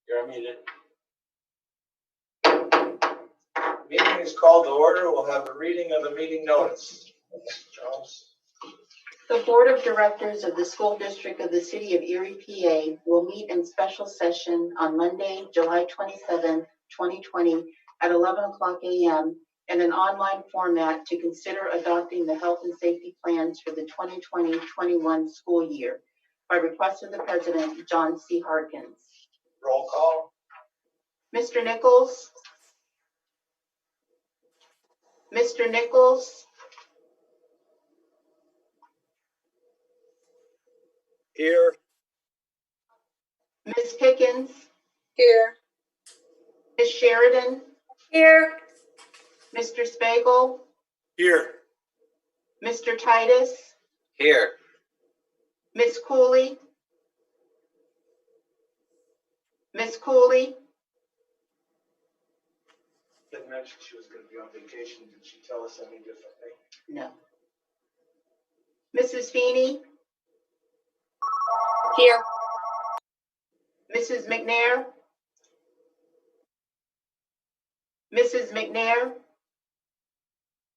You're unmuted. Meeting is called to order. We'll have a reading of the meeting notice. Mr. Jones. The Board of Directors of the School District of the City of Erie, PA will meet in special session on Monday, July 27, 2020 at 11 o'clock a.m. in an online format to consider adopting the health and safety plans for the 2020-21 school year by request of the President, John C. Harkins. Roll call. Mr. Nichols? Mr. Nichols? Here. Ms. Pickens? Here. Ms. Sheridan? Here. Mr. Spagel? Here. Mr. Titus? Here. Ms. Cooley? Ms. Cooley? Didn't mention she was going to be on vacation. Did she tell us any differently? No. Mrs. Feeney? Here. Mrs. McNair? Mrs. McNair? Did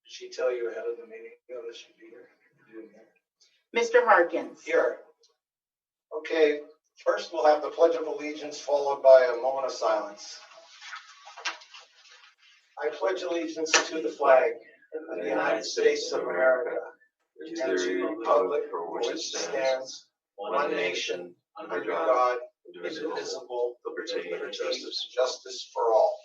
she tell you ahead of the meeting that she'd be here? Mr. Harkins? Here. Okay, first we'll have the Pledge of Allegiance followed by a moment of silence. I pledge allegiance to the flag of the United States of America and to the republic for which it stands, one nation, under God, indivisible, with liberty and justice for all.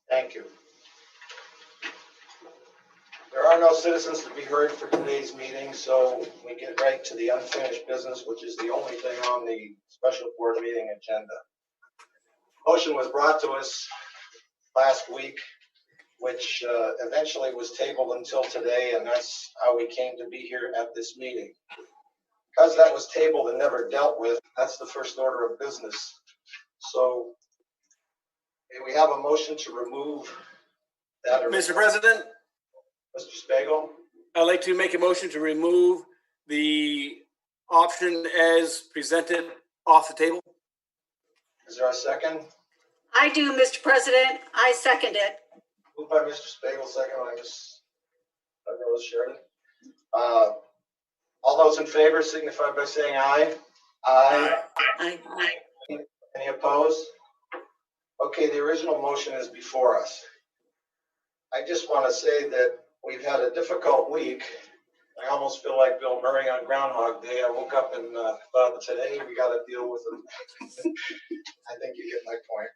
Thank you. There are no citizens to be heard for today's meeting, so we get right to the unfinished business, which is the only thing on the special board meeting agenda. Motion was brought to us last week, which eventually was tabled until today, and that's how we came to be here at this meeting. Because that was tabled and never dealt with, that's the first order of business. So we have a motion to remove that. Mr. President, Mr. Spagel? I'd like to make a motion to remove the option as presented off the table. Is there a second? I do, Mr. President. I second it. Moved by Mr. Spagel, second by Ms. Sheridan. All those in favor signify by saying aye. Aye. Aye. Any opposed? Okay, the original motion is before us. I just want to say that we've had a difficult week. I almost feel like Bill Murray on Groundhog Day. I woke up and thought today we got to deal with them. I think you get my point.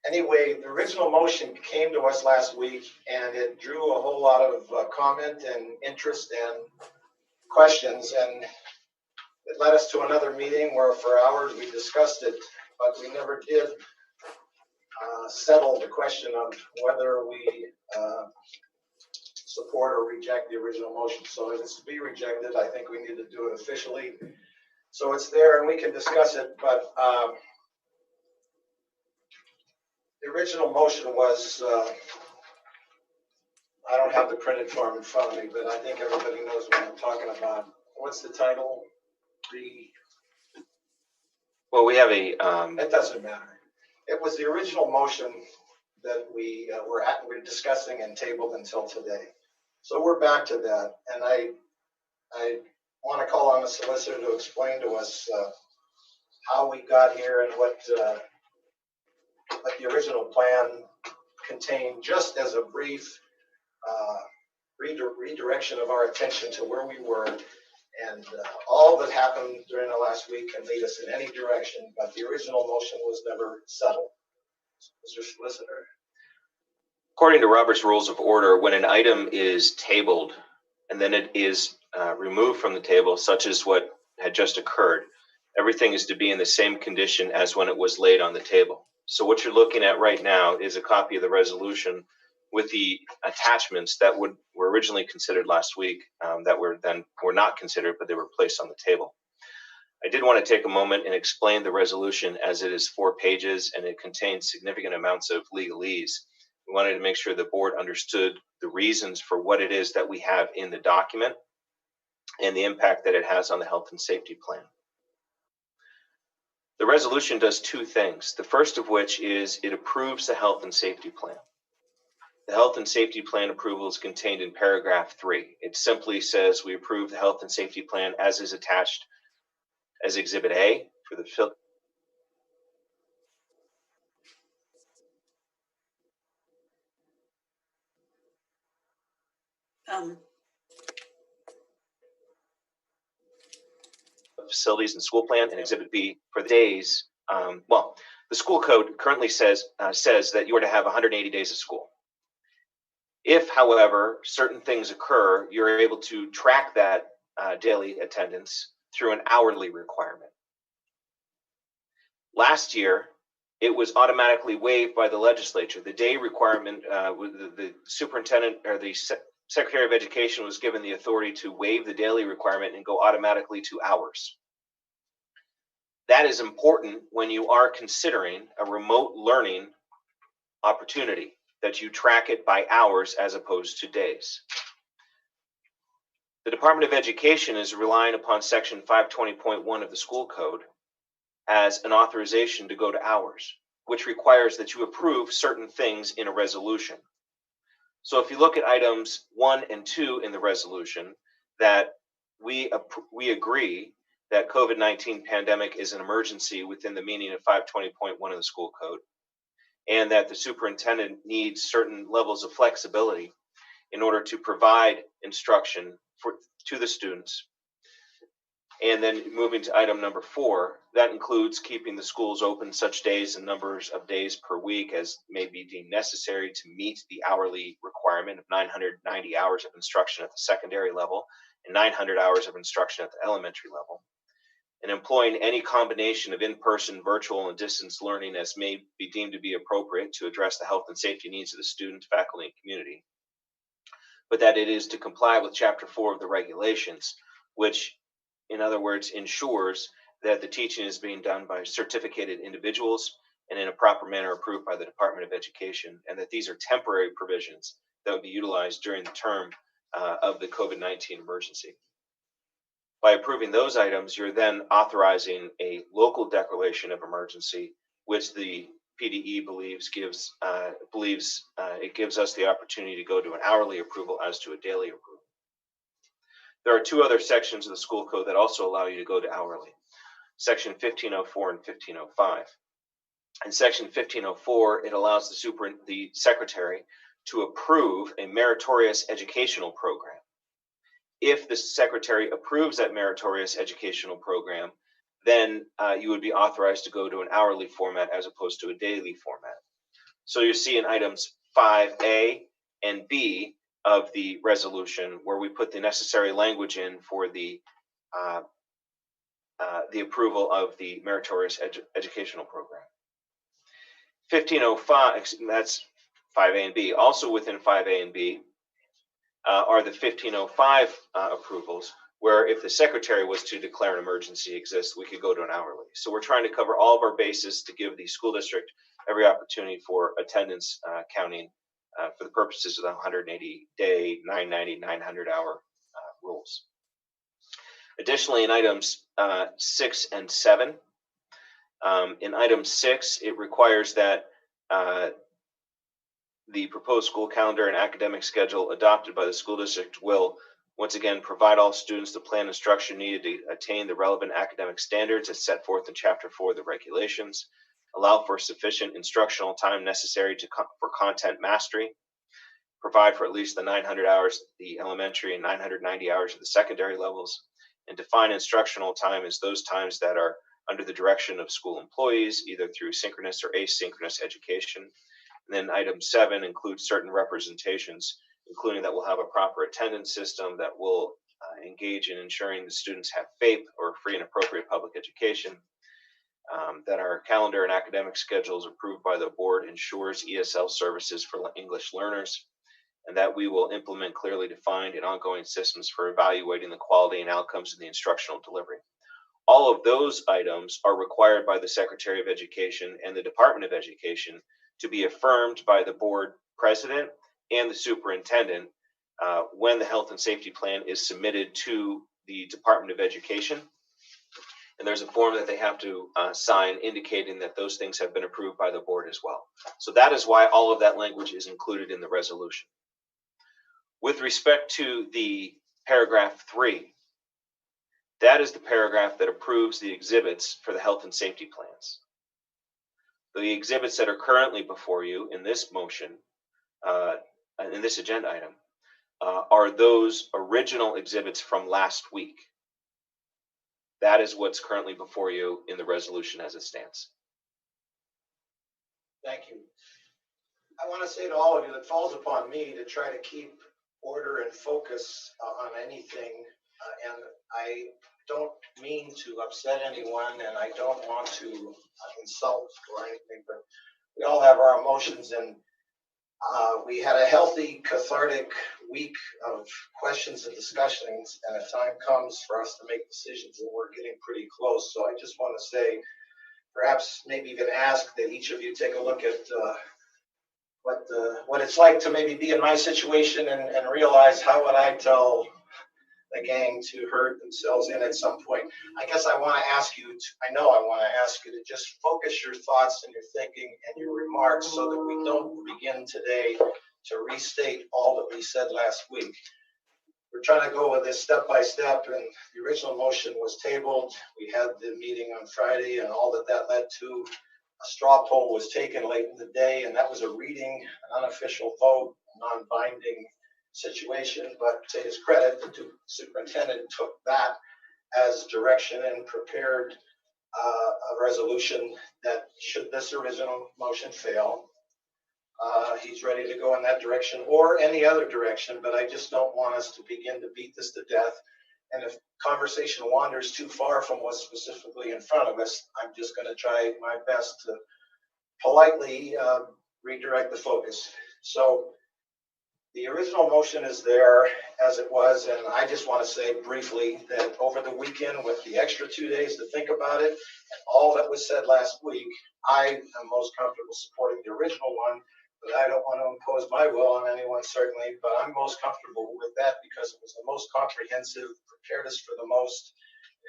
Anyway, the original motion came to us last week, and it drew a whole lot of comment and interest and questions, and it led us to another meeting where for hours we discussed it, but we never did settle the question of whether we support or reject the original motion. So if it's to be rejected, I think we need to do it officially. So it's there and we can discuss it, but the original motion was, I don't have the printed form in front of me, but I think everybody knows what I'm talking about. What's the title? Well, we have a. It doesn't matter. It was the original motion that we were discussing and tabled until today. So we're back to that, and I want to call on the solicitor to explain to us how we got here and what the original plan contained, just as a brief redirection of our attention to where we were. And all that happened during the last week can lead us in any direction, but the original motion was never settled. Mr. Solicitor. According to Robert's Rules of Order, when an item is tabled and then it is removed from the table, such as what had just occurred, everything is to be in the same condition as when it was laid on the table. So what you're looking at right now is a copy of the resolution with the attachments that were originally considered last week that were not considered, but they were placed on the table. I did want to take a moment and explain the resolution, as it is 4 pages and it contains significant amounts of legalese. We wanted to make sure the board understood the reasons for what it is that we have in the document and the impact that it has on the health and safety plan. The resolution does 2 things. The first of which is it approves the health and safety plan. The health and safety plan approval is contained in paragraph 3. It simply says we approve the health and safety plan as is attached as Exhibit A for the facilities and school plan, and Exhibit B for the days. The school code currently says that you are to have 180 days of school. If, however, certain things occur, you're able to track that daily attendance through an hourly requirement. Last year, it was automatically waived by the legislature. The day requirement, the superintendent or the Secretary of Education was given the authority to waive the daily requirement and go automatically to hours. That is important when you are considering a remote learning opportunity, that you track it by hours as opposed to days. The Department of Education is relying upon Section 520.1 of the school code as an authorization to go to hours, which requires that you approve certain things in a resolution. So if you look at items 1 and 2 in the resolution, that we agree that COVID-19 pandemic is an emergency within the meaning of 520.1 of the school code, and that the superintendent needs certain levels of flexibility in order to provide instruction to the students. And then moving to item number 4, that includes keeping the schools open such days and numbers of days per week as may be deemed necessary to meet the hourly requirement of 990 hours of instruction at the secondary level and 900 hours of instruction at the elementary level, and employing any combination of in-person, virtual, and distance learning as may be deemed to be appropriate to address the health and safety needs of the student, faculty, and community. But that it is to comply with Chapter 4 of the regulations, which, in other words, ensures that the teaching is being done by certificated individuals and in a proper manner approved by the Department of Education, and that these are temporary provisions that would be utilized during the term of the COVID-19 emergency. By approving those items, you're then authorizing a local declaration of emergency, which the PDE believes gives us the opportunity to go to an hourly approval as to a daily approval. There are 2 other sections of the school code that also allow you to go to hourly. Section 1504 and 1505. In Section 1504, it allows the secretary to approve a meritorious educational program. If the secretary approves that meritorious educational program, then you would be authorized to go to an hourly format as opposed to a daily format. So you see in items 5A and B of the resolution where we put the necessary language in for the approval of the meritorious educational program. 1505, that's 5A and B. Also within 5A and B are the 1505 approvals, where if the secretary was to declare an emergency exists, we could go to an hourly. So we're trying to cover all of our bases to give the school district every opportunity for attendance counting for the purposes of the 180-day, 990, 900-hour rules. Additionally, in items 6 and 7, in item 6, it requires that the proposed school calendar and academic schedule adopted by the school district will, once again, provide all students the planned instruction needed to attain the relevant academic standards as set forth in Chapter 4 of the regulations, allow for sufficient instructional time necessary for content mastery, provide for at least the 900 hours at the elementary and 990 hours at the secondary levels, and define instructional time as those times that are under the direction of school employees, either through synchronous or asynchronous education. And then item 7 includes certain representations, including that we'll have a proper attendance system that will engage in ensuring the students have FAPE or free and appropriate public education, that our calendar and academic schedules approved by the board ensures ESL services for English learners, and that we will implement clearly defined and ongoing systems for evaluating the quality and outcomes of the instructional delivery. All of those items are required by the Secretary of Education and the Department of Education to be affirmed by the board president and the superintendent when the health and safety plan is submitted to the Department of Education. And there's a form that they have to sign indicating that those things have been approved by the board as well. So that is why all of that language is included in the resolution. With respect to the paragraph 3, that is the paragraph that approves the exhibits for the health and safety plans. The exhibits that are currently before you in this motion, in this agenda item, are those original exhibits from last week. That is what's currently before you in the resolution as it stands. Thank you. I want to say to all of you, it falls upon me to try to keep order and focus on anything. And I don't mean to upset anyone, and I don't want to insult or anything, but we all have our emotions, and we had a healthy, cathartic week of questions and discussions, and a time comes for us to make decisions, and we're getting pretty close. So I just want to say, perhaps maybe even ask that each of you take a look at what it's like to maybe be in my situation and realize how would I tell the gang to hurt themselves in at some point. I guess I want to ask you, I want to ask you to just focus your thoughts and your thinking and your remarks so that we don't begin today to restate all that we said last week. We're trying to go with this step by step, and the original motion was tabled. We had the meeting on Friday, and all that led to a straw poll was taken late in the day, and that was a reading, an unofficial vote, non-binding situation. But to his credit, the superintendent took that as direction and prepared a resolution that, should this original motion fail, he's ready to go in that direction or any other direction. But I just don't want us to begin to beat this to death. And if conversation wanders too far from what's specifically in front of us, I'm just going to try my best to politely redirect the focus. So the original motion is there as it was, and I just want to say briefly that over the weekend, with the extra 2 days to think about it, and all that was said last week, I am most comfortable supporting the original one, but I don't want to impose my will on anyone, certainly, but I'm most comfortable with that because it was the most comprehensive, prepared us for the most,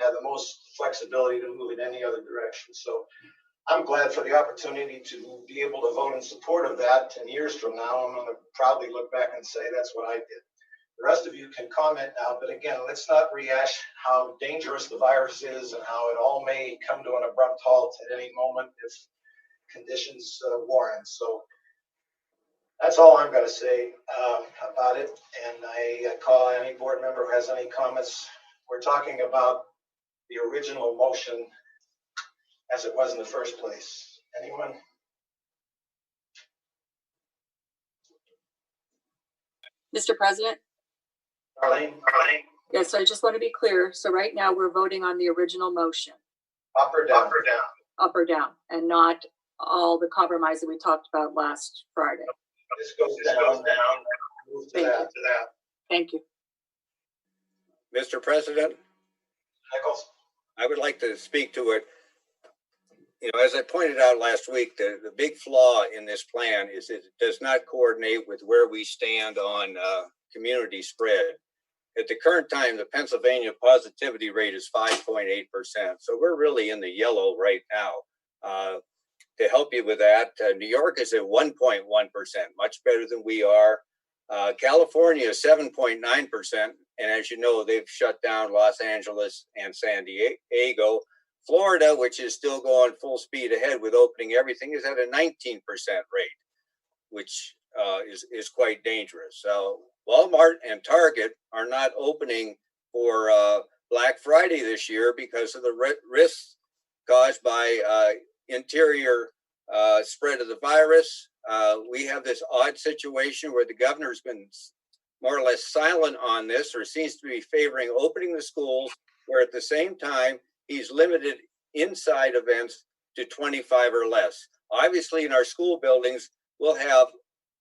had the most flexibility to move in any other direction. So I'm glad for the opportunity to be able to vote in support of that 10 years from now. I'm going to proudly look back and say that's what I did. The rest of you can comment now, but again, let's not rehash how dangerous the virus is and how it all may come to an abrupt halt at any moment if conditions warrant. So that's all I'm going to say about it. And I call any board member who has any comments. We're talking about the original motion as it was in the first place. Anyone? Mr. President? Arlene? Yes, I just want to be clear. So right now we're voting on the original motion. Up or down? Up or down, and not all the compromise that we talked about last Friday. This goes down. Move to that. Thank you. Mr. President, Nichols? I would like to speak to it. You know, as I pointed out last week, the big flaw in this plan is it does not coordinate with where we stand on community spread. At the current time, the Pennsylvania positivity rate is 5.8%. So we're really in the yellow right now. To help you with that, New York is at 1.1%, much better than we are. California is 7.9%. And as you know, they've shut down Los Angeles and San Diego. Florida, which is still going full speed ahead with opening everything, is at a 19% rate, which is quite dangerous. So Walmart and Target are not opening for Black Friday this year because of the risks caused by interior spread of the virus. We have this odd situation where the governor's been more or less silent on this, or seems to be favoring opening the schools, where at the same time he's limited inside events to 25 or less. Obviously, in our school buildings, we'll have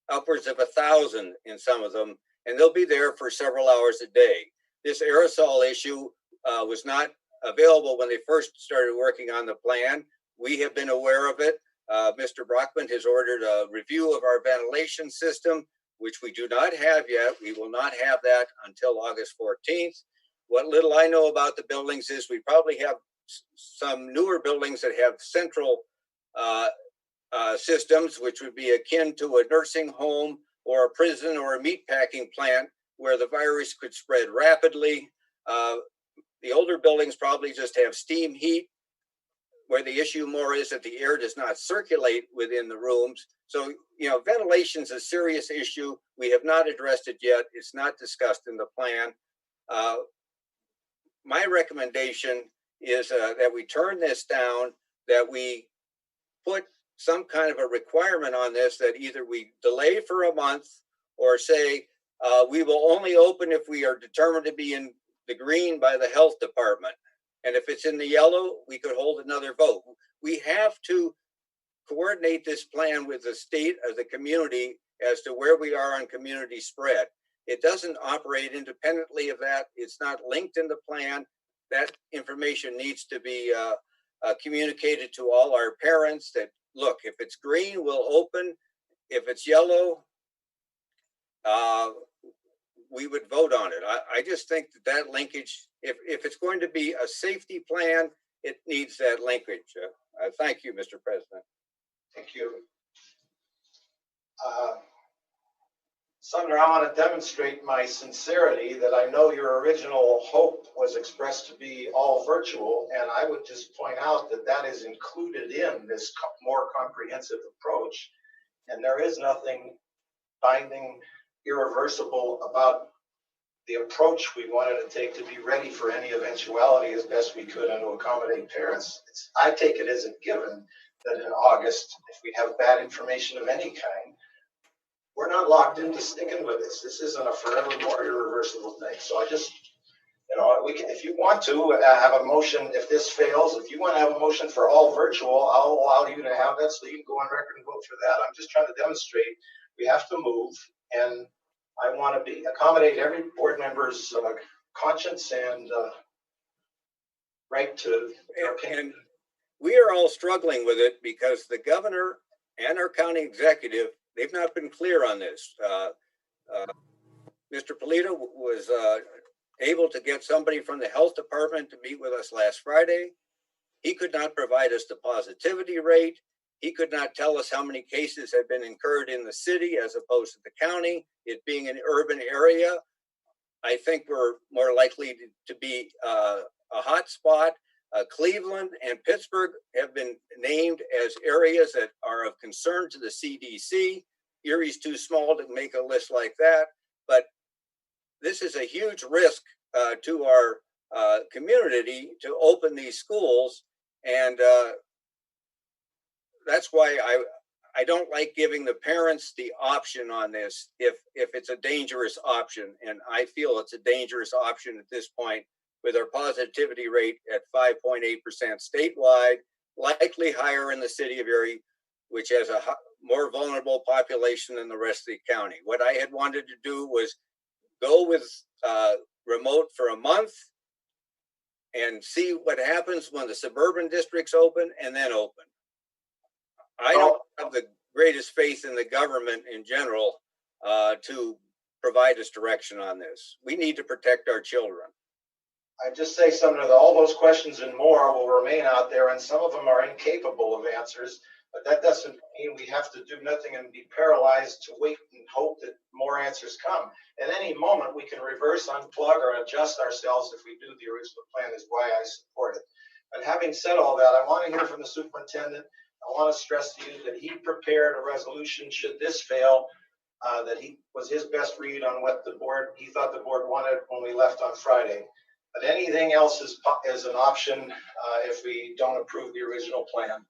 upwards of 1,000 in some of them, and they'll be there for several hours a day. This aerosol issue was not available when they first started working on the plan. We have been aware of it. Mr. Brockman has ordered a review of our ventilation system, which we do not have yet. We will not have that until August 14th. What little I know about the buildings is we probably have some newer buildings that have central systems, which would be akin to a nursing home or a prison or a meatpacking plant where the virus could spread rapidly. The older buildings probably just have steam heat, where the issue more is that the air does not circulate within the rooms. So, ventilation is a serious issue. We have not addressed it yet. It's not discussed in the plan. My recommendation is that we turn this down, that we put some kind of a requirement on this, that either we delay for a month or say we will only open if we are determined to be in the green by the health department. And if it's in the yellow, we could hold another vote. We have to coordinate this plan with the state or the community as to where we are on community spread. It doesn't operate independently of that. It's not linked in the plan. That information needs to be communicated to all our parents that, look, if it's green, we'll open. If it's yellow, we would vote on it. I just think that linkage, if it's going to be a safety plan, it needs that linkage. Thank you, Mr. President. Thank you. Sumner, I want to demonstrate my sincerity that I know your original hope was expressed to be all virtual, and I would just point out that that is included in this more comprehensive approach, and there is nothing binding, irreversible about the approach we wanted to take to be ready for any eventuality as best we could and to accommodate parents. I take it as a given that in August, if we have bad information of any kind, we're not locked into sticking with this. This isn't a forevermore irreversible thing. So I just, we can, if you want to have a motion, if this fails, if you want to have a motion for all virtual, I'll allow you to have that so you can go on record and vote for that. I'm just trying to demonstrate we have to move, and I want to accommodate every board member's conscience and right to their opinion. And we are all struggling with it because the governor and our county executive, they've not been clear on this. Mr. Polito was able to get somebody from the health department to meet with us last Friday. He could not provide us the positivity rate. He could not tell us how many cases have been incurred in the city as opposed to the county. It being an urban area, I think we're more likely to be a hot spot. Cleveland and Pittsburgh have been named as areas that are of concern to the CDC. Erie's too small to make a list like that, but this is a huge risk to our community to open these schools, and that's why I don't like giving the parents the option on this if it's a dangerous option, and I feel it's a dangerous option at this point with our positivity rate at 5.8% statewide, likely higher in the city of Erie, which has a more vulnerable population than the rest of the county. What I had wanted to do was go with remote for a month and see what happens when the suburban districts open and then open. I don't have the greatest faith in the government in general to provide us direction on this. We need to protect our children. I just say something that all those questions and more will remain out there, and some of them are incapable of answers, but that doesn't mean we have to do nothing and be paralyzed to wait and hope that more answers come. At any moment, we can reverse, unplug, or adjust ourselves if we do the original plan, is why I support it. But having said all that, I want to hear from the superintendent. I want to stress to you that he prepared a resolution should this fail, that he was his best read on what he thought the board wanted when we left on Friday. But anything else is an option if we don't approve the original plan.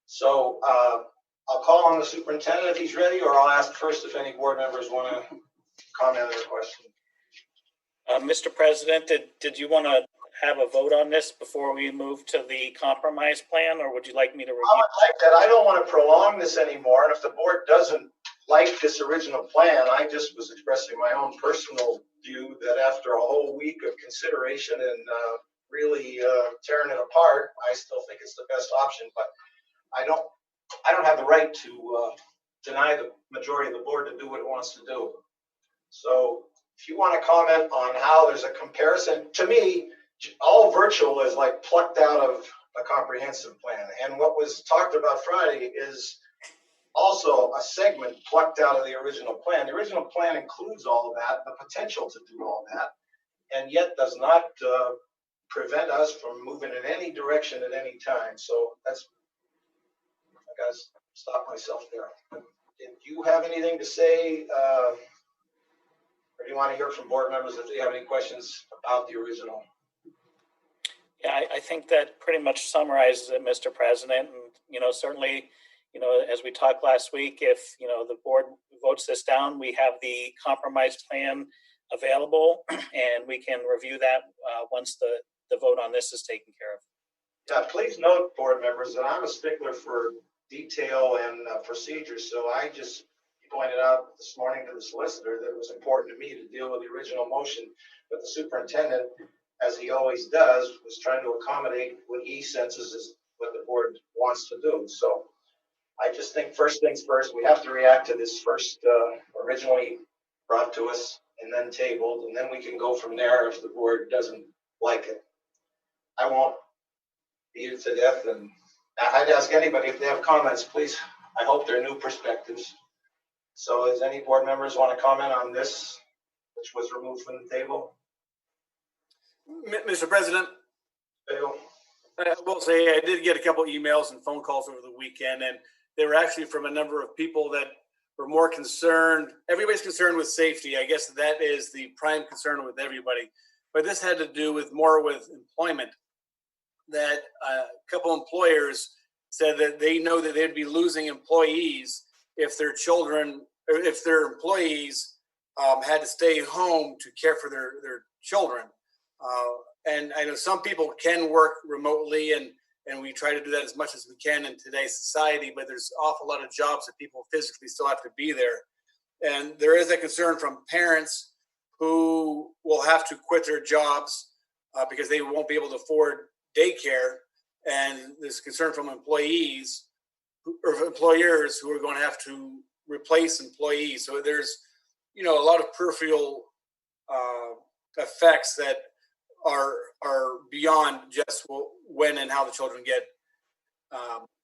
So I'll call on the superintendent if he's ready, or I'll ask first if any board members want to comment on the question. Mr. President, did you want to have a vote on this before we move to the compromise plan, or would you like me to review? I would like that. I don't want to prolong this anymore, and if the board doesn't like this original plan, I just was expressing my own personal view that after a whole week of consideration and really tearing it apart, I still think it's the best option, but I don't have the right to deny the majority of the board to do what it wants to do. So if you want to comment on how there's a comparison, to me, all virtual is like plucked out of a comprehensive plan. And what was talked about Friday is also a segment plucked out of the original plan. The original plan includes all of that, the potential to do all that, and yet does not prevent us from moving in any direction at any time. So that's, I gotta stop myself there. Did you have anything to say, or do you want to hear from board members if they have any questions about the original? Yeah, I think that pretty much summarizes it, Mr. President. And, certainly, as we talked last week, if, the board votes this down, we have the compromise plan available and we can review that once the vote on this is taken care of. Yeah, please note, board members, that I'm a stickler for detail and procedures. So I just pointed out this morning to the solicitor that it was important to me to deal with the original motion, but the superintendent, as he always does, was trying to accommodate what he senses is what the board wants to do. So I just think first things first, we have to react to this first originally brought to us and then tabled, and then we can go from there if the board doesn't like it. I won't beat it to death, and I'd ask anybody if they have comments, please. I hope they're new perspectives. So does any board members want to comment on this, which was removed from the table? Mr. President, Bill? I will say I did get a couple emails and phone calls over the weekend, and they were actually from a number of people that were more concerned. Everybody's concerned with safety. I guess that is the prime concern with everybody. But this had to do with more with employment. That a couple employers said that they know that they'd be losing employees if their children, or if their employees had to stay home to care for their children. And I know some people can work remotely, and we try to do that as much as we can in today's society, but there's an awful lot of jobs that people physically still have to be there. And there is a concern from parents who will have to quit their jobs because they won't be able to afford daycare. And there's concern from employees or employers who are going to have to replace employees. So there's, a lot of peripheral effects that are beyond just when and how the children get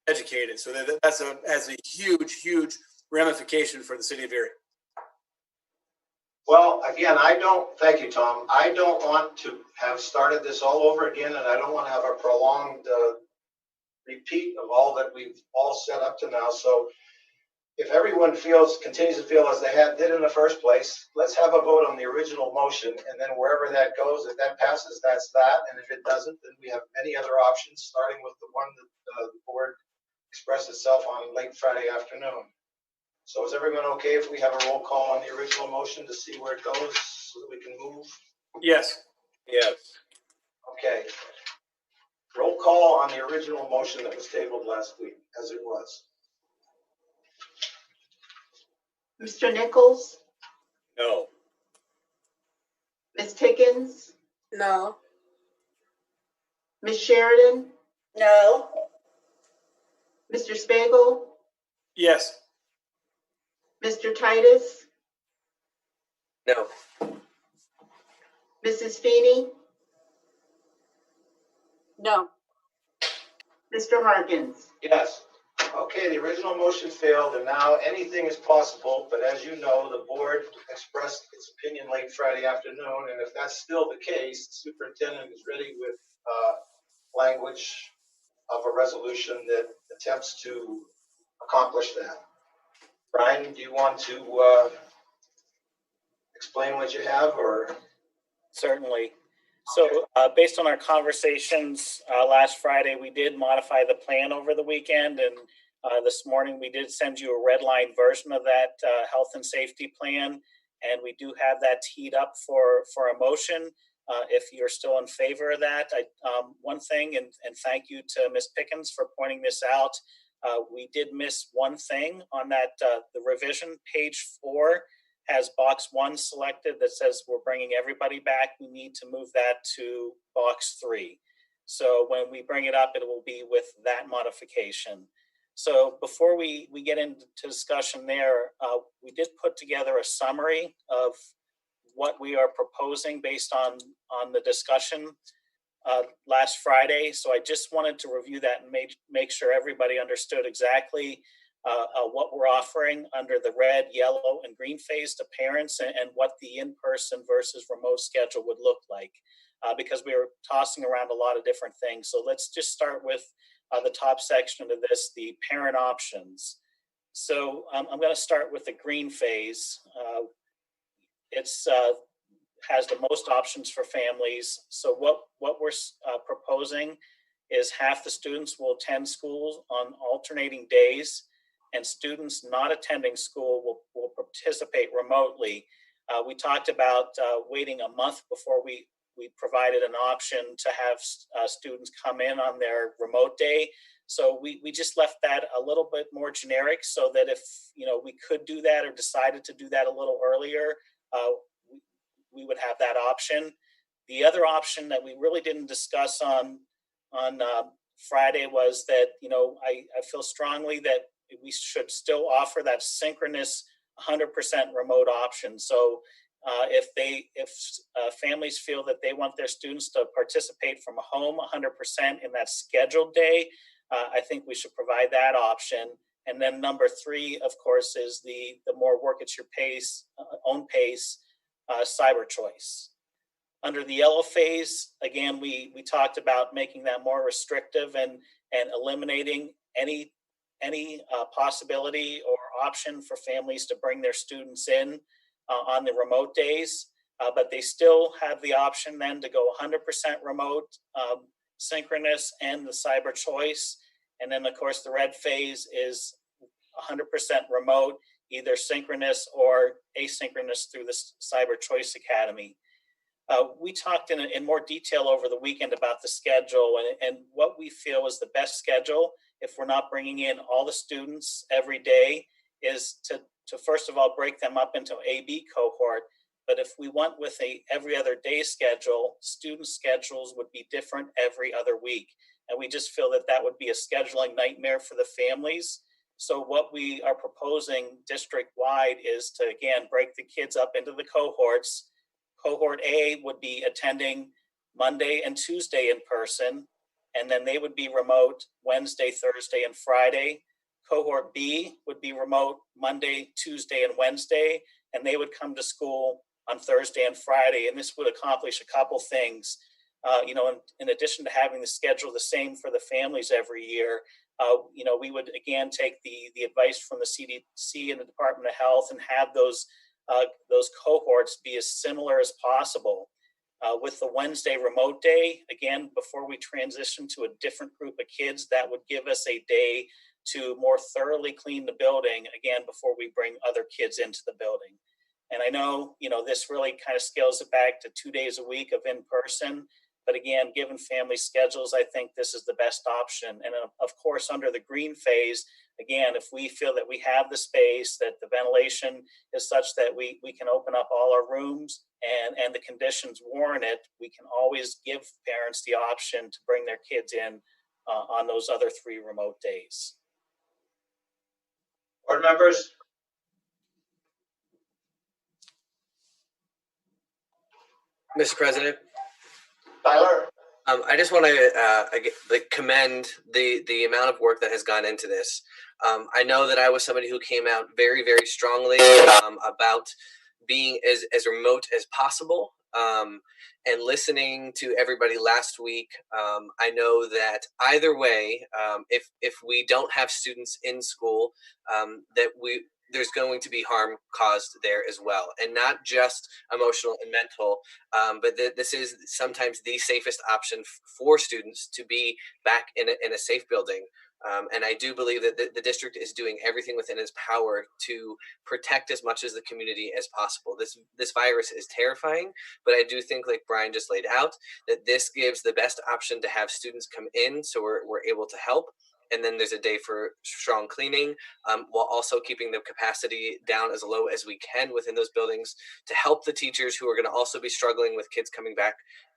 educated. So has a huge ramification for the city of Erie. Well, again, thank you, Tom. I don't want to have started this all over again, and I don't want to have a prolonged repeat of all that we've all set up to now. So if everyone continues to feel as they did in the first place, let's have a vote on the original motion, and then wherever that goes, if that passes, that's that. And if it doesn't, then we have many other options, starting with the one that the board expressed itself on late Friday afternoon. So is everyone okay if we have a roll call on the original motion to see where it goes so that we can move? Yes. Yes. Okay. Roll call on the original motion that was tabled last week, as it was. Mr. Nichols, No. Ms. Pickens, No. Ms. Sheridan, No. Mr. Spagel, Yes. Mr. Titus, No. Mrs. Feeney, No. Mr. Harkins. Yes. Okay, the original motion failed, and now anything is possible, but as you know, the board expressed its opinion late Friday afternoon, and if that's still the case, the superintendent is ready with language of a resolution that attempts to accomplish that. Brian, do you want to explain what you have, or? Certainly. So based on our conversations last Friday, we did modify the plan over the weekend, and this morning we did send you a red line version of that health and safety plan, and we do have that teed up for a motion if you're still in favor of that. One thing, and thank you to Ms. Pickens for pointing this out, we did miss one thing on that, the revision, page 4. has box 1 selected that says we're bringing everybody back. We need to move that to box 3. So when we bring it up, it will be with that modification. So before we get into discussion there, we did put together a summary of what we are proposing based on the discussion last Friday. So I just wanted to review that and make sure everybody understood exactly what we're offering under the red, yellow, and green phase to parents, and what the in-person versus remote schedule would look like, because we were tossing around a lot of different things. So let's just start with the top section of this, the parent options. So I'm going to start with the green phase. It's has the most options for families. So what we're proposing is half the students will attend schools on alternating days, and students not attending school will participate remotely. We talked about waiting a month before we provided an option to have students come in on their remote day. So we just left that a little bit more generic, so that if we could do that or decided to do that a little earlier, we would have that option. The other option that we really didn't discuss on Friday was that I feel strongly that we should still offer that synchronous 100% remote option. So if families feel that they want their students to participate from home 100% in that scheduled day, I think we should provide that option. And then number 3, of course, is the more work at your pace, own pace, cyber choice. Under the yellow phase, again, we talked about making that more restrictive and eliminating any possibility or option for families to bring their students in on the remote days, but they still have the option then to go 100% remote, synchronous, and the cyber choice. And then, of course, the red phase is 100% remote, either synchronous or asynchronous through the Cyber Choice Academy. We talked in more detail over the weekend about the schedule and what we feel is the best schedule if we're not bringing in all the students every day is to first of all break them up into A-B cohort. But if we went with a every other day schedule, student schedules would be different every other week. And we just feel that that would be a scheduling nightmare for the families. So what we are proposing district-wide is to, again, break the kids up into the cohorts. Cohort A would be attending Monday and Tuesday in person, and then they would be remote Wednesday, Thursday, and Friday. Cohort B would be remote Monday, Tuesday, and Wednesday, and they would come to school on Thursday and Friday. And this would accomplish a couple things. In addition to having the schedule the same for the families every year, we would again take the advice from the CDC and the Department of Health and have those cohorts be as similar as possible. With the Wednesday remote day, again, before we transition to a different group of kids, that would give us a day to more thoroughly clean the building, again, before we bring other kids into the building. And I know, this really kind of scales it back to 2 days a week of in-person. But again, given family schedules, I think this is the best option. And of course, under the green phase, again, if we feel that we have the space, that the ventilation is such that we can open up all our rooms and the conditions warrant it, we can always give parents the option to bring their kids in on those other 3 remote days. Board members? Mr. President, Tyler? I just want to commend the amount of work that has gone into this. I know that I was somebody who came out very, very strongly about being as remote as possible. And listening to everybody last week, I know that either way, if we don't have students in school, there's going to be harm caused there as well, and not just emotional and mental, but this is sometimes the safest option for students to be back in a safe building. And I do believe that the district is doing everything within its power to protect as much as the community as possible. This virus is terrifying, but I do think, like Brian just laid out, that this gives the best option to have students come in so we're able to help. and then there's a day for strong cleaning, while also keeping the capacity down as low as we can within those buildings to help the teachers who are going to also be struggling with kids coming back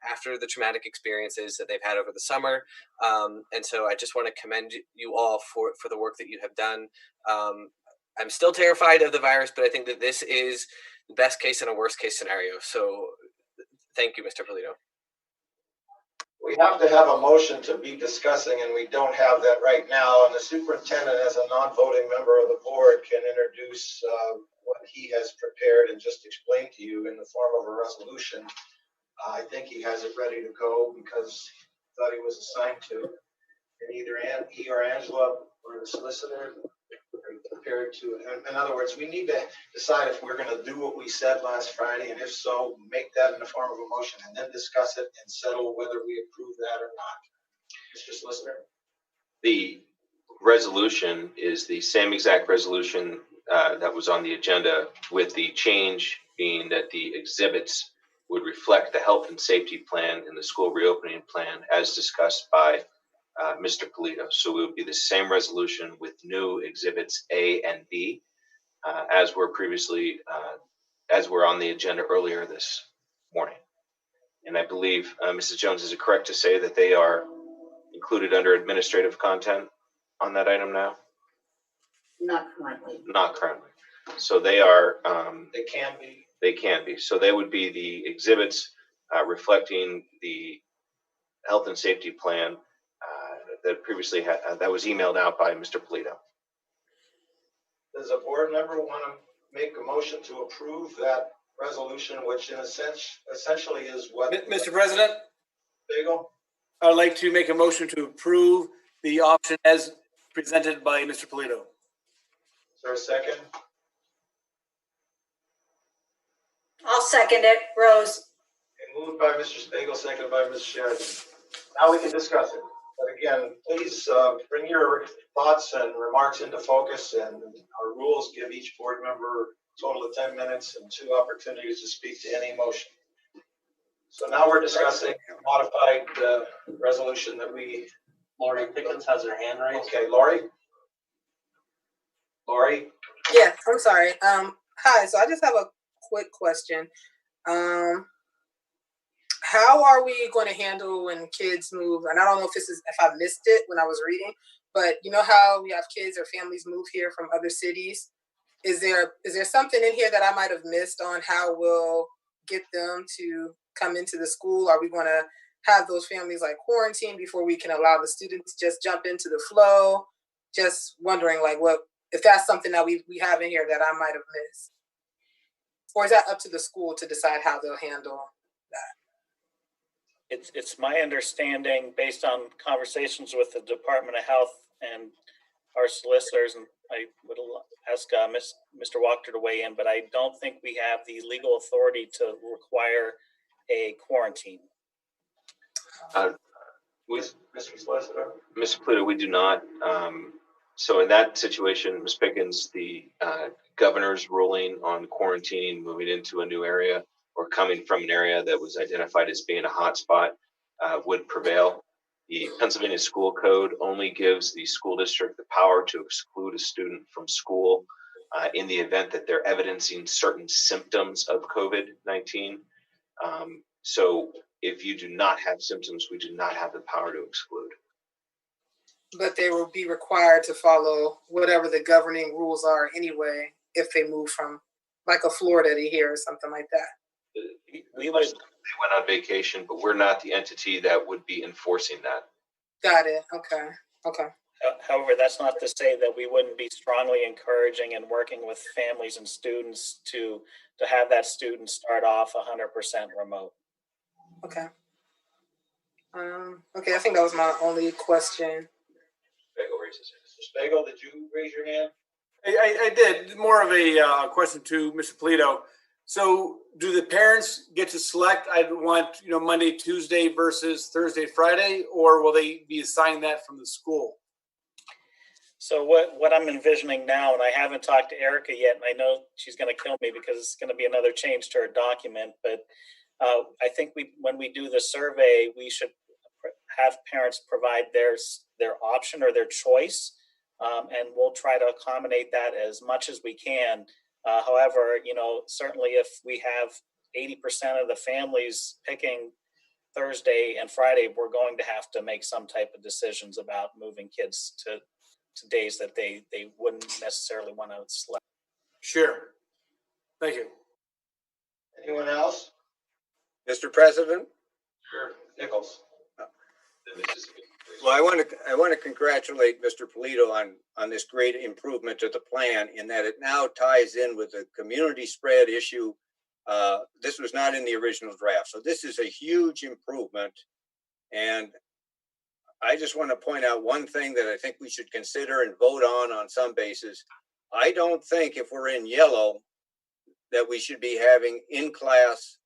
after the traumatic experiences that they've had over the summer. And so I just want to commend you all for the work that you have done. I'm still terrified of the virus, but I think that this is the best case and a worst case scenario. So thank you, Mr. Polito. We have to have a motion to be discussing, and we don't have that right now. And the superintendent, as a non-voting member of the board, can introduce what he has prepared and just explain to you in the form of a resolution. I think he has it ready to go because he thought he was assigned to. And either he or Angela or the solicitor are prepared to. In other words, we need to decide if we're going to do what we said last Friday, and if so, make that in the form of a motion and then discuss it and settle whether we approve that or not. Mr. Solicitor? The resolution is the same exact resolution that was on the agenda, with the change being that the exhibits would reflect the health and safety plan and the school reopening plan as discussed by Mr. Polito. So it would be the same resolution with new exhibits A and B as were previously, as were on the agenda earlier this morning. And I believe, Mrs. Jones, is it correct to say that they are included under administrative content on that item now? Not currently. Not currently. So they are. They can be. They can be. So they would be the exhibits reflecting the health and safety plan that previously had that was emailed out by Mr. Polito. Does a board member want to make a motion to approve that resolution, which in a sense essentially is what? Mr. President, Bagel? I'd like to make a motion to approve the option as presented by Mr. Polito. Is there a second? I'll second it, Rose. Okay, moved by Mr. Spiegel, seconded by Ms. Sheridan. Now we can discuss it. But again, please bring your thoughts and remarks into focus, and our rules give each board member a total of 10 minutes and 2 opportunities to speak to any motion. So now we're discussing a modified resolution that we. Lori Pickens has her hand raised. Okay, Lori? Lori? Yeah, I'm sorry. Hi, so I just have a quick question. How are we going to handle when kids move? And I don't know if I missed it when I was reading, but you know how we have kids or families move here from other cities? Is there something in here that I might have missed on how we'll get them to come into the school? Are we going to have those families like quarantine before we can allow the students just jump into the flow? Just wondering if that's something that we have in here that I might have missed. Or is that up to the school to decide how they'll handle that? It's my understanding, based on conversations with the Department of Health and our solicitors, and I would ask Mr. Wachter to weigh in, but I don't think we have the legal authority to require a quarantine. Mr. Solicitor? Mr. Polito, we do not. So in that situation, Ms. Pickens, the governor's ruling on quarantining, moving into a new area or coming from an area that was identified as being a hotspot would prevail. The Pennsylvania School Code only gives the school district the power to exclude a student from school in the event that they're evidencing certain symptoms of COVID-19. So if you do not have symptoms, we do not have the power to exclude. But they will be required to follow whatever the governing rules are anyway if they move from like a Florida to here or something like that. They went on vacation, but we're not the entity that would be enforcing that. Got it. Okay. However, that's not to say that we wouldn't be strongly encouraging and working with families and students to have that student start off 100% remote. Okay. Okay, I think that was my only question. Mr. Spiegel, did you raise your hand? I did. More of a question to Mr. Polito. So do the parents get to select, I want, Monday, Tuesday versus Thursday, Friday, or will they be assigned that from the school? So what I'm envisioning now, and I haven't talked to Erica yet, and I know she's going to kill me because it's going to be another change to her document, but I think when we do the survey, we should have parents provide their option or their choice, and we'll try to accommodate that as much as we can. However, certainly if we have 80% of the families picking Thursday and Friday, we're going to have to make some type of decisions about moving kids to days that they wouldn't necessarily want to select. Sure. Thank you. Anyone else? Mr. President? Sure. Nichols. Well, I want to congratulate Mr. Polito on this great improvement to the plan in that it now ties in with the community spread issue. This was not in the original draft, so this is a huge improvement. And I just want to point out one thing that I think we should consider and vote on some basis. I don't think if we're in yellow that we should be having in-class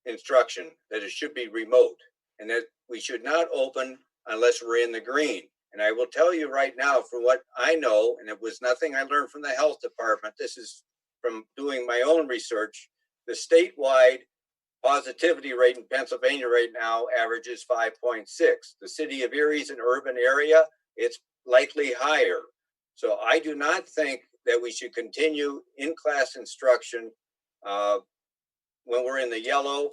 instruction, that it should be remote, and that we should not open unless we're in the green. And I will tell you right now, from what I know, and it was nothing I learned from the health department, this is from doing my own research, the statewide positivity rate in Pennsylvania right now averages 5.6. The city of Erie is an urban area, it's likely higher. So I do not think that we should continue in-class instruction when we're in the yellow,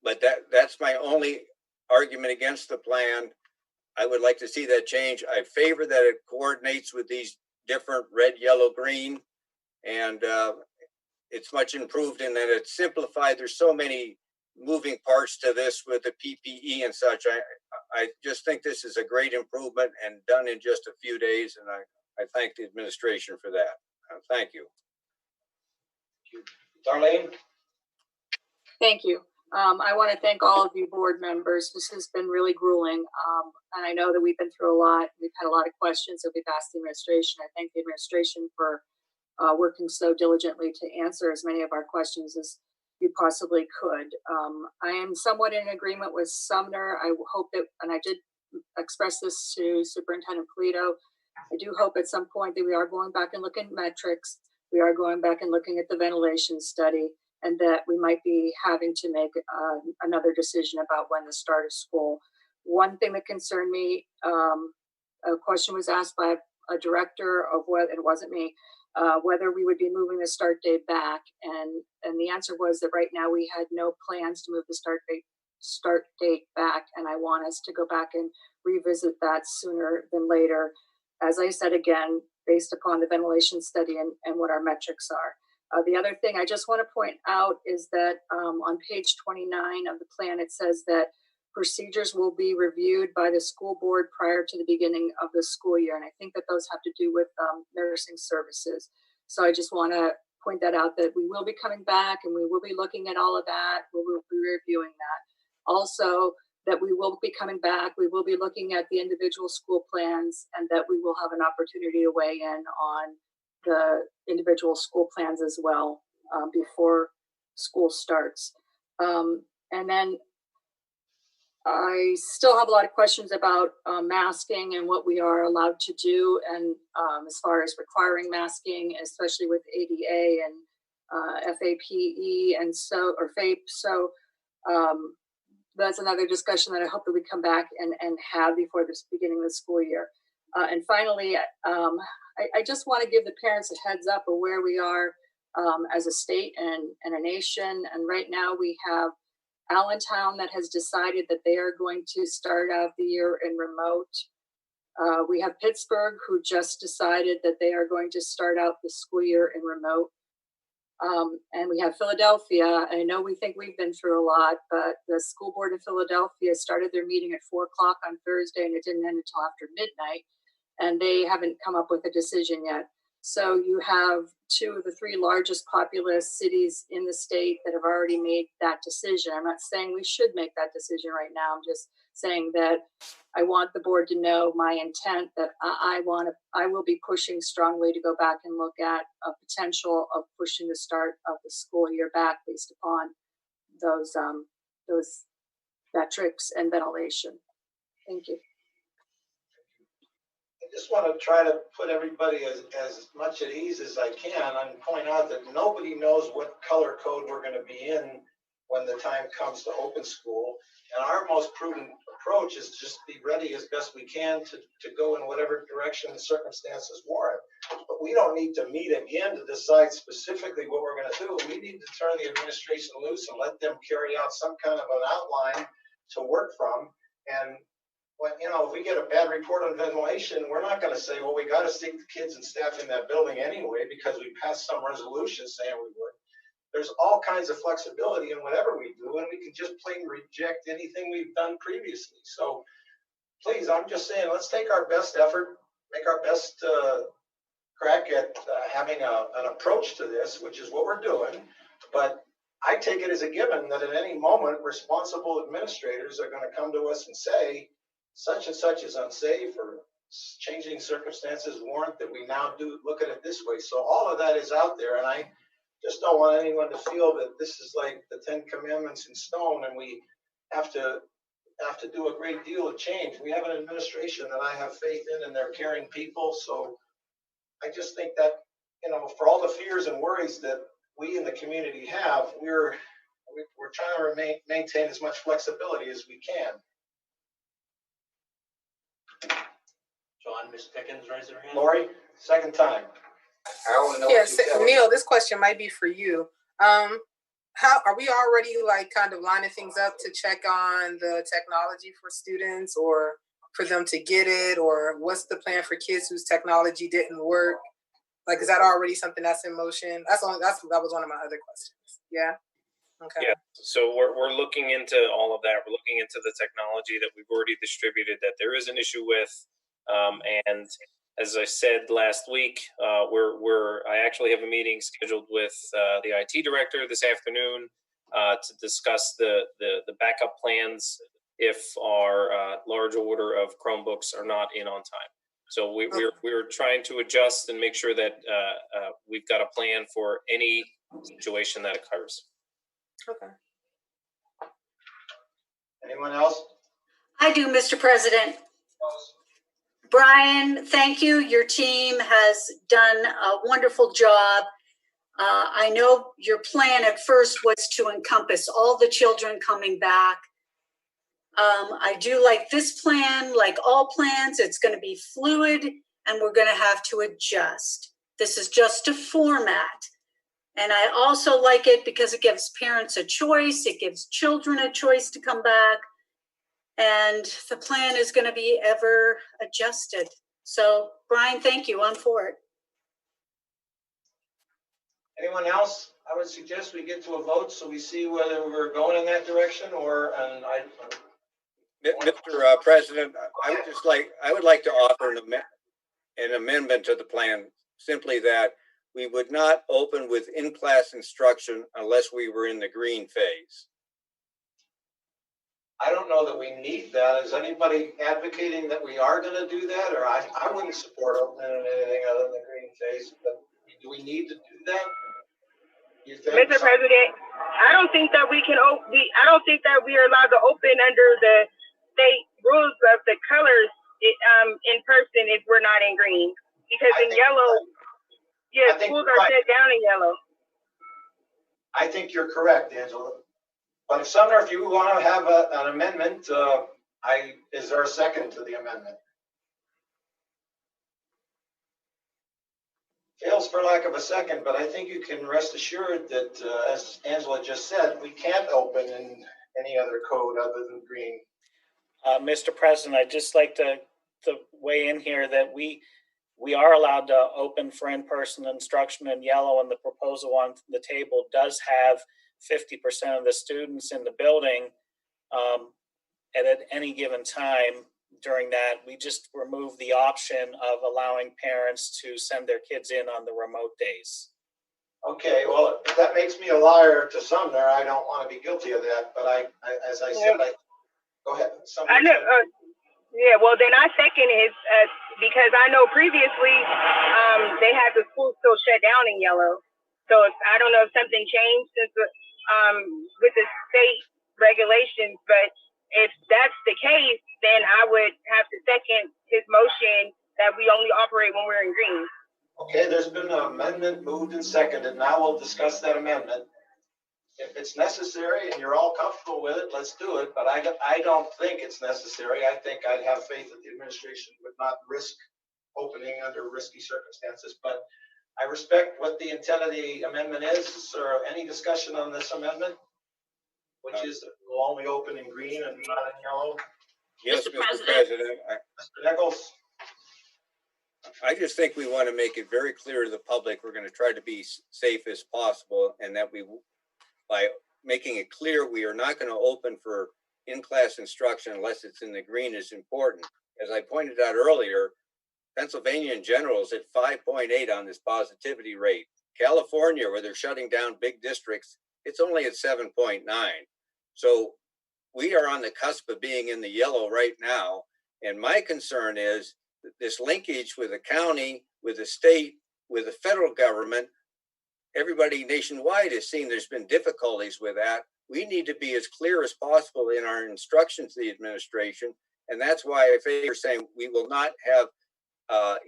but that's my only argument against the plan. I would like to see that change. I favor that it coordinates with these different red, yellow, green, and it's much improved in that it's simplified. There's so many moving parts to this with the PPE and such. I just think this is a great improvement and done in just a few days, and I thank the administration for that. Thank you. Darlene? Thank you. I want to thank all of you board members. This has been really grueling. And I know that we've been through a lot. We've had a lot of questions that we've asked the administration. I thank the administration for working so diligently to answer as many of our questions as you possibly could. I am somewhat in agreement with Sumner. I hope that, and I did express this to Superintendent Polito, I do hope at some point that we are going back and looking at metrics. We are going back and looking at the ventilation study, and that we might be having to make another decision about when to start of school. One thing that concerned me, a question was asked by a director of whether, it wasn't me, whether we would be moving the start date back. And the answer was that right now we had no plans to move the start date back. And I want us to go back and revisit that sooner than later. As I said, again, based upon the ventilation study and what our metrics are. The other thing I just want to point out is that on page 29 of the plan, it says that procedures will be reviewed by the school board prior to the beginning of the school year. And I think that those have to do with nursing services. So I just want to point that out, that we will be coming back and we will be looking at all of that. We will be reviewing that. Also, that we will be coming back. We will be looking at the individual school plans, and that we will have an opportunity to weigh in on the individual school plans as well before school starts. And then I still have a lot of questions about masking and what we are allowed to do, and as far as requiring masking, especially with ADA and FAPE and FAPE. So that's another discussion that I hope that we come back and have before this beginning of the school year. And finally, I just want to give the parents a heads up of where we are as a state and a nation. And right now we have Allentown that has decided that they are going to start out the year in remote. We have Pittsburgh, who just decided that they are going to start out the school year in remote. And we have Philadelphia. I know we think we've been through a lot, but the school board in Philadelphia started their meeting at 4 o'clock on Thursday, and it didn't end until after midnight. And they haven't come up with a decision yet. So you have 2 of the 3 largest populous cities in the state that have already made that decision. I'm not saying we should make that decision right now. I'm just saying that I want the board to know my intent, that I will be pushing strongly to go back and look at a potential of pushing the start of the school year back based upon those metrics and ventilation. Thank you. I just want to try to put everybody as much at ease as I can and point out that nobody knows what color code we're going to be in when the time comes to open school. And our most prudent approach is just be ready as best we can to go in whatever direction the circumstances warrant. But we don't need to meet again to decide specifically what we're going to do. We need to turn the administration loose and let them carry out some kind of an outline to work from. And when, if we get a bad report on ventilation, we're not going to say, well, we got to stick the kids and staff in that building anyway because we passed some resolution saying we would. There's all kinds of flexibility in whatever we do, and we can just plain reject anything we've done previously. So please, I'm just saying, let's take our best effort, make our best crack at having an approach to this, which is what we're doing. But I take it as a given that at any moment, responsible administrators are going to come to us and say, such and such is unsafe, or changing circumstances warrant that we now do look at it this way. So all of that is out there, and I just don't want anyone to feel that this is like the 10 Commandments in stone and we have to do a great deal of change. We have an administration that I have faith in, and they're caring people. So I just think that, for all the fears and worries that we in the community have, we're trying to maintain as much flexibility as we can. John, Ms. Pickens, raise her hand. Lori, second time. I only know. Yes, Neil, this question might be for you. How are we already kind of lining things up to check on the technology for students, or for them to get it, or what's the plan for kids whose technology didn't work? Is that already something that's in motion? That was one of my other questions. Yeah. Okay. Yeah. So we're looking into all of that. We're looking into the technology that we've already distributed that there is an issue with, and as I said last week, I actually have a meeting scheduled with the IT director this afternoon to discuss the backup plans if our large order of Chromebooks are not in on time. So we're trying to adjust and make sure that we've got a plan for any situation that occurs. Okay. Anyone else? I do, Mr. President. Brian, thank you. Your team has done a wonderful job. I know your plan at first was to encompass all the children coming back. I do like this plan, like all plans. It's going to be fluid, and we're going to have to adjust. This is just a format. And I also like it because it gives parents a choice. It gives children a choice to come back. And the plan is going to be ever adjusted. So, Brian, thank you. I'm for it. Anyone else? I would suggest we get to a vote so we see whether we're going in that direction or. Mr. President, I would like to offer an amendment to the plan, simply that we would not open with in-class instruction unless we were in the green phase. I don't know that we need that. Is anybody advocating that we are going to do that? Or I wouldn't support opening anything other than the green phase. But do we need to do that? You think? Mr. President, I don't think that we can. I don't think that we are allowed to open under the state rules of the colors in person if we're not in green. Because in yellow, schools are shut down in yellow. I think you're correct, Angela. But Sumner, if you want to have an amendment, is there a second to the amendment? Fails for lack of a second, but I think you can rest assured that, as Angela just said, we can't open in any other code other than green. Mr. President, I'd just like to weigh in here that we are allowed to open for in-person instruction in yellow, and the proposal on the table does have 50% of the students in the building at any given time. During that, we just remove the option of allowing parents to send their kids in on the remote days. Okay, well, if that makes me a liar to Sumner, I don't want to be guilty of that. But as I said, go ahead. I know. Well, then I second it because I know previously they had the school still shut down in yellow. So I don't know if something changed since with the state regulations, but if that's the case, then I would have to second his motion that we only operate when we're in green. Okay, there's been an amendment moved and seconded. Now we'll discuss that amendment. If it's necessary and you're all comfortable with it, let's do it. But I don't think it's necessary. I think I'd have faith that the administration would not risk opening under risky circumstances. But I respect what the intent of the amendment is. Is there any discussion on this amendment? Which is that we'll only open in green and not in yellow? Yes, Mr. President. Mr. Nichols? I just think we want to make it very clear to the public, we're going to try to be safe as possible, and that by making it clear, we are not going to open for in-class instruction unless it's in the green is important. As I pointed out earlier, Pennsylvania in general is at 5.8 on this positivity rate. California, where they're shutting down big districts, it's only at 7.9. So we are on the cusp of being in the yellow right now. And my concern is that this linkage with the county, with the state, with the federal government, everybody nationwide has seen there's been difficulties with that. We need to be as clear as possible in our instructions to the administration. And that's why I favor saying we will not have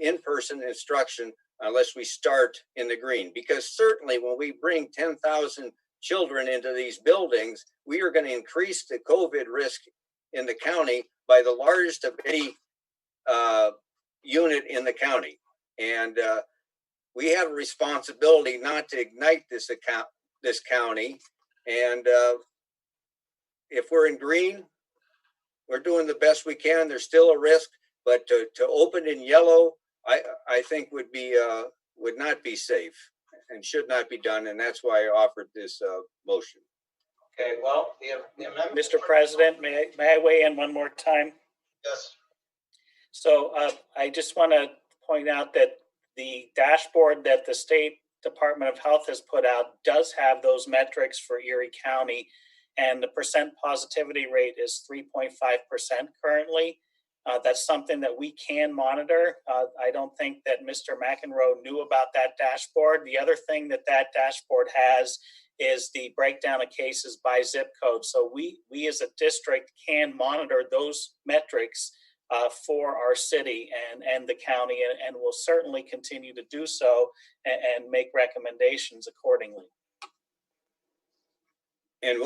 in-person instruction unless we start in the green. Because certainly when we bring 10,000 children into these buildings, we are going to increase the COVID risk in the county by the largest of any unit in the county. And we have a responsibility not to ignite this county. And if we're in green, we're doing the best we can. There's still a risk, but to open in yellow, I think would not be safe and should not be done. And that's why I offered this motion. Okay, well, the amendment. Mr. President, may I weigh in one more time? Yes. So I just want to point out that the dashboard that the State Department of Health has put out does have those metrics for Erie County, and the percent positivity rate is 3.5% currently. That's something that we can monitor. I don't think that Mr. McEnroe knew about that dashboard. The other thing that dashboard has is the breakdown of cases by zip code. So we as a district can monitor those metrics for our city and the county, and will certainly continue to do so and make recommendations accordingly. And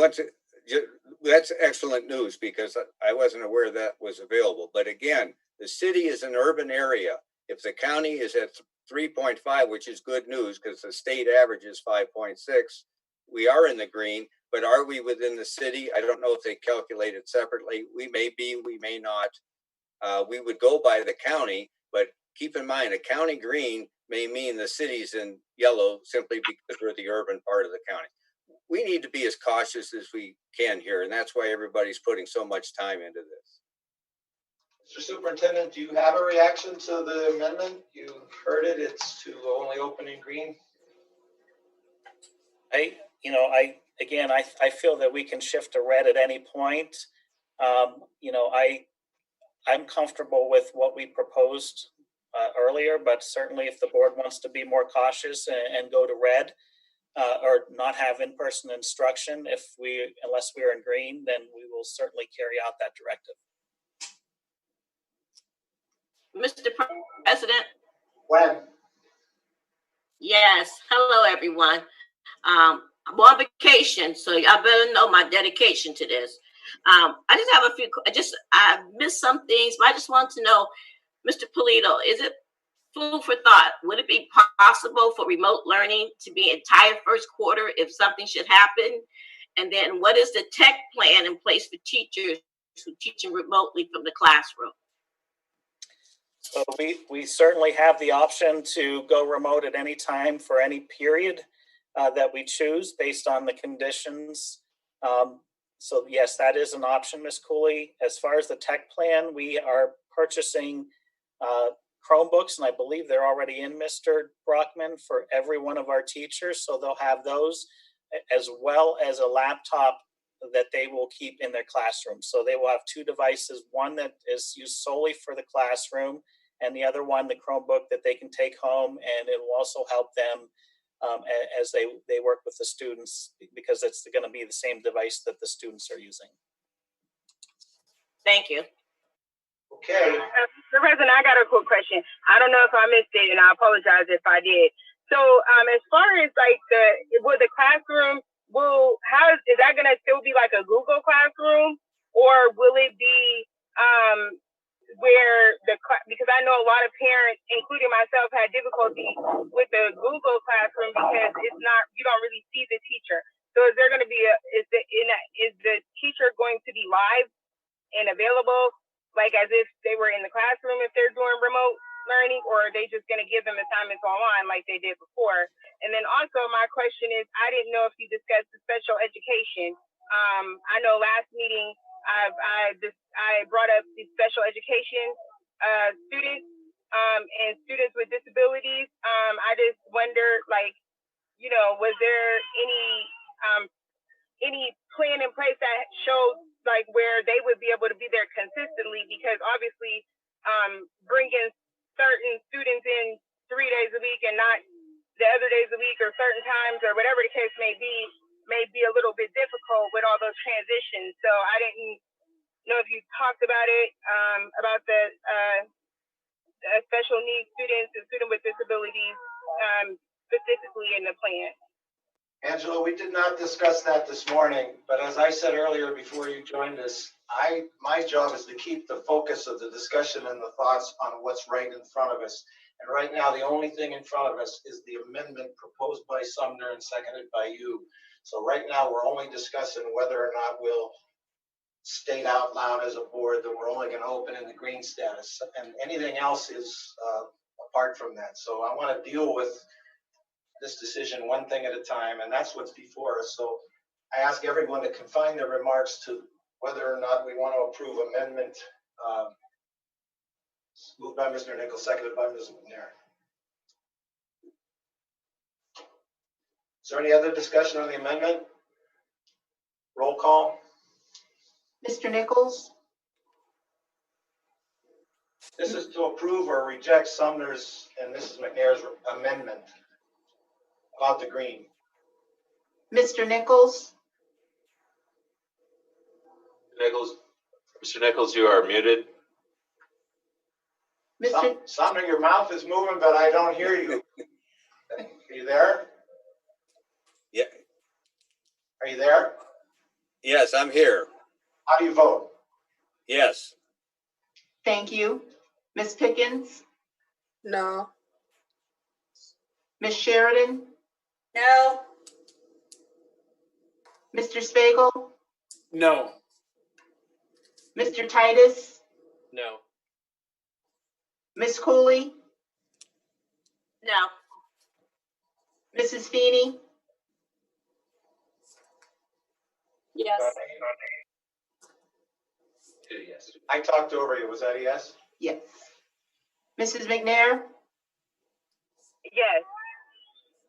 that's excellent news, because I wasn't aware that was available. But again, the city is an urban area. If the county is at 3.5, which is good news because the state average is 5.6, we are in the green. But are we within the city? I don't know if they calculate it separately. We may be, we may not. We would go by the county, but keep in mind, a county green may mean the city's in yellow simply because we're the urban part of the county. We need to be as cautious as we can here, and that's why everybody's putting so much time into this. Mr. Superintendent, do you have a reaction to the amendment? You heard it, it's to only open in green. I feel that we can shift to red at any point. I'm comfortable with what we proposed earlier, but certainly if the board wants to be more cautious and go to red or not have in-person instruction, unless we are in green, then we will certainly carry out that directive. Mr. President? When? Yes. Hello, everyone. I'm on vacation, so y'all better know my dedication to this. I just have I missed some things, but I just want to know, Mr. Polito, is it food for thought? Would it be possible for remote learning to be entire first quarter if something should happen? And then what is the tech plan in place for teachers who teaching remotely from the classroom? So we certainly have the option to go remote at any time for any period that we choose based on the conditions. So yes, that is an option, Ms. Cooley. As far as the tech plan, we are purchasing Chromebooks, and I believe they're already in, Mr. Brockman, for every one of our teachers. So they'll have those, as well as a laptop that they will keep in their classroom. So they will have two devices, one that is used solely for the classroom, and the other one, the Chromebook, that they can take home, and it will also help them as they work with the students, because it's going to be the same device that the students are using. Thank you. Okay. Mr. President, I got a quick question. I don't know if I missed it, and I apologize if I did. So as far as like will the classroom is that gonna still be like a Google Classroom, or will it be where because I know a lot of parents, including myself, had difficulty with the Google Classroom because it's not, you don't really see the teacher. So is there going to be is the teacher going to be live and available, like as if they were in the classroom if they're doing remote learning, or are they just going to give them assignments online like they did before? And then also my question is, I didn't know if you discussed the special education. I know last meeting I brought up the special education students and students with disabilities. I just wonder, like, you know, was there any plan in place that showed like where they would be able to be there consistently? Because obviously, bringing certain students in 3 days a week and not the other days a week or certain times or whatever the case may be a little bit difficult with all those transitions. So I didn't know if you talked about it, about the special needs students and students with disabilities specifically in the plan. Angela, we did not discuss that this morning, but as I said earlier before you joined us, my job is to keep the focus of the discussion and the thoughts on what's right in front of us. And right now, the only thing in front of us is the amendment proposed by Sumner and seconded by you. So right now, we're only discussing whether or not we'll state out loud as a board that we're only going to open in the green status, and anything else is apart from that. So I want to deal with this decision one thing at a time, and that's what's before us. So I ask everyone to confine their remarks to whether or not we want to approve amendment moved by Mr. Nichols, seconded by Ms. McNair. Is there any other discussion on the amendment? Roll call. Mr. Nichols, This is to approve or reject Sumner's and Mrs. McNair's amendment about the green. Mr. Nichols, Mr. Nichols, you are muted. Mr. Sumner, your mouth is moving, but I don't hear you. Are you there? Yeah. Are you there? Yes, I'm here. How do you vote? Yes. Thank you. Ms. Pickens, No. Ms. Sheridan, No. Mr. Spagel, No. Mr. Titus, No. Ms. Cooley, No. Mrs. Feeney, Yes. Yes. I talked over you. Was that a yes? yes. Mrs. McNair, Yes.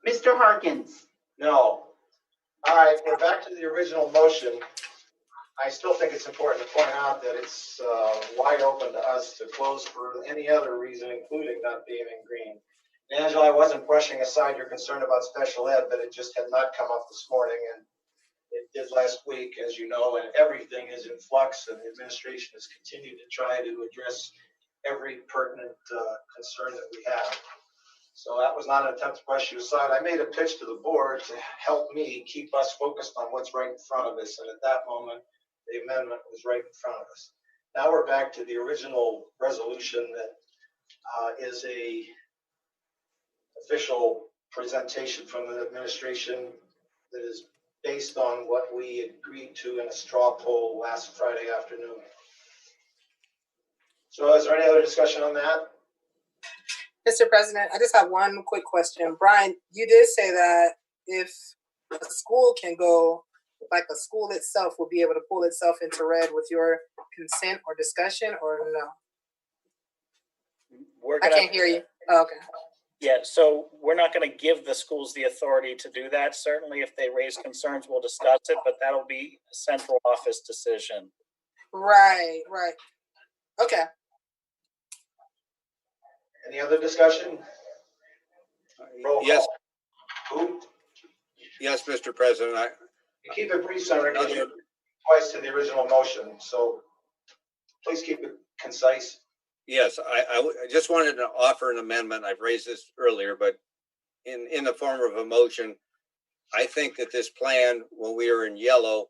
Mr. Harkins. No. All right, we're back to the original motion. I still think it's important to point out that it's wide open to us to close for any other reason, including not being in green. And Angela, I wasn't brushing aside your concern about special ed, but it just had not come up this morning, and it did last week, as you know, and everything is in flux, and the administration has continued to try to address every pertinent concern that we have. So that was not an attempt to brush you aside. I made a pitch to the board to help me keep us focused on what's right in front of us, and at that moment, the amendment was right in front of us. Now we're back to the original resolution that is a official presentation from the administration that is based on what we agreed to in a straw poll last Friday afternoon. So is there any other discussion on that? Mr. President, I just have one quick question. Brian, you did say that if a school can go, like a school itself will be able to pull itself into red with your consent or discussion, or no? I can't hear you. Oh, okay. Yeah, so we're not going to give the schools the authority to do that. Certainly, if they raise concerns, we'll discuss it, but that'll be a central office decision. Right. Okay. Any other discussion? Roll Yes. call. Who? Yes, Mr. President. You keep it brief, Senator, because you're twice to the original motion, so please keep it concise. Yes, I just wanted to offer an amendment. I've raised this earlier, but in the form of a motion I think that this plan, when we are in yellow,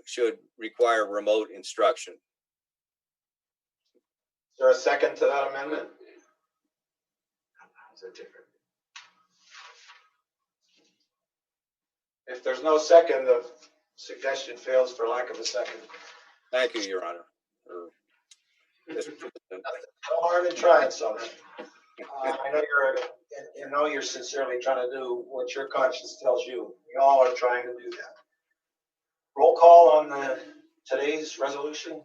should require remote instruction. Is there a second to that amendment? Is it different? If there's no second, the suggestion fails for lack of a second. Thank you, Your Honor. No harm in trying something. I know you're sincerely trying to do what your conscience tells you. We all are trying to do that. Roll call on today's resolution.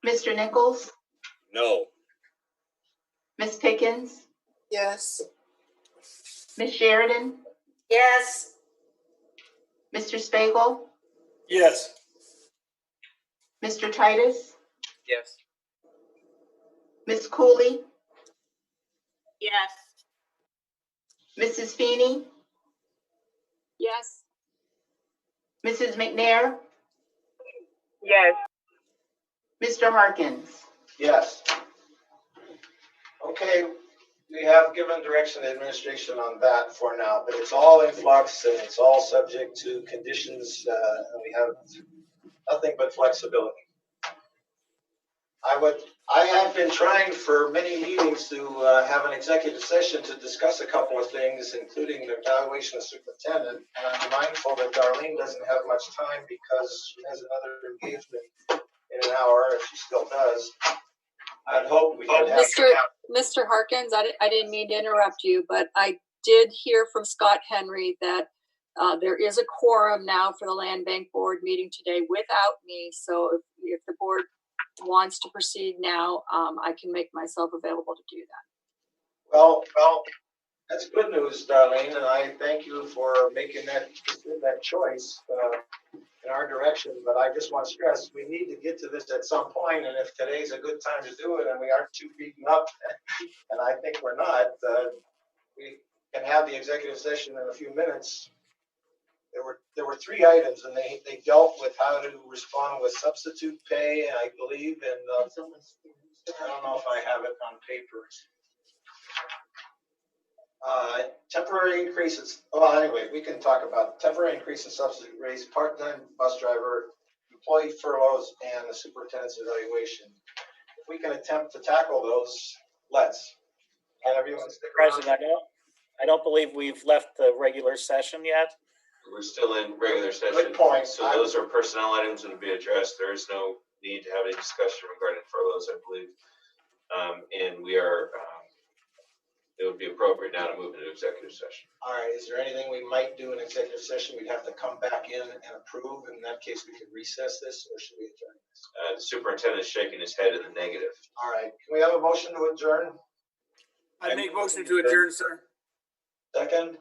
Mr. Nichols, No. Ms. Pickens, Yes. Ms. Sheridan, Yes. Mr. Spagel, Yes. Mr. Titus, Yes. Ms. Cooley, Yes. Mrs. Feeney, Yes. Mrs. McNair, Yes. Mr. Harkins. Yes. Okay, we have given direction to administration on that for now, but it's all in flux and it's all subject to conditions, and we have nothing but flexibility. I have been trying for many meetings to have an executive session to discuss a couple of things, including the evaluation of superintendent. And I'm mindful that Darlene doesn't have much time because she has another engagement in an hour, if she still does. I'd hope we could have. Mr. Harkins, I didn't mean to interrupt you, but I did hear from Scott Henry that there is a quorum now for the Land Bank Board meeting today without me. So if the board wants to proceed now, I can make myself available to do that. Well, that's good news, Darlene, and I thank you for making that choice in our direction. But I just want to stress, we need to get to this at some point, and if today's a good time to do it and we aren't too beaten up, and I think we're not, we can have the executive session in a few minutes. There were three items, and they dealt with how to respond with substitute pay, I believe, and I don't know if I have it on paper. Temporary increases. Well, anyway, we can talk about temporary increase in substitute rates, part-time bus driver, employee furloughs, and the superintendent's evaluation. If we can attempt to tackle those, let's. And everyone stick around. President, I don't believe we've left the regular session yet. We're still in regular session. Good point. So those are personnel items that will be addressed. There is no need to have any discussion regarding furloughs, I believe. And we are, it would be appropriate now to move into executive session. All right, is there anything we might do in executive session? We'd have to come back in and approve. In that case, we could recess this, or should we adjourn this? The superintendent is shaking his head in the negative. All right, can we have a motion to adjourn? I make motion to adjourn, sir. Second?